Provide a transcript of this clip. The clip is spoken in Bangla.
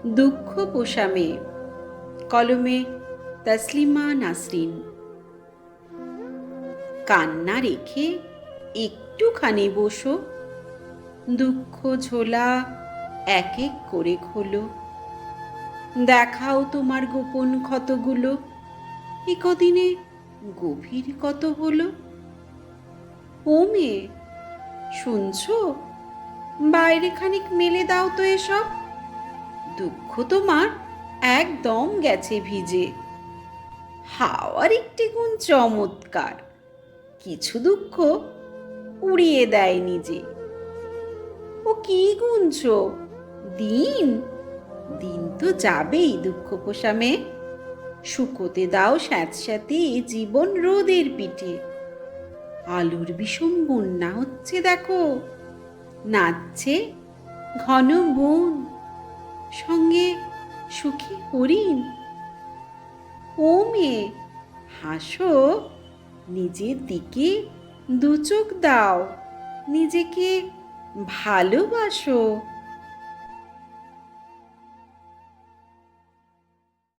দুঃখ পোষা মেয়ে, কলমে তসলিমা নাসরিন। কান্না রেখে একটুখানি বসো, দুঃখ ঝোলা এক এক করে খোলো। দেখাও তোমার গোপন ক্ষতগুলো, এ কদিনে গভীর কত হলো। ও মেয়ে, শুনছো? বাইরে খানিক মেলে দাও তো এসব। দুঃখ তোমার একদম গেছে ভিজে। হাওয়ার একটি গুণ চমৎকার, কিছু দুঃখ উড়িয়ে দেয় নিজে। ও কি গুনছো? দিন দিন তো যাবেই দুঃখ পোষা মেয়ে। শুকোতে দাও স্যাঁতস্যাঁতে জীবন রোদের পিঠে। আলোর বিষম বন্যা হচ্ছে দেখো, নাচছে ঘন বন, সঙ্গে সুখী হরিণ। ও মেয়ে, হাসো, নিজের দিকে দু চোখ দাও, নিজেকে ভালোবাসো।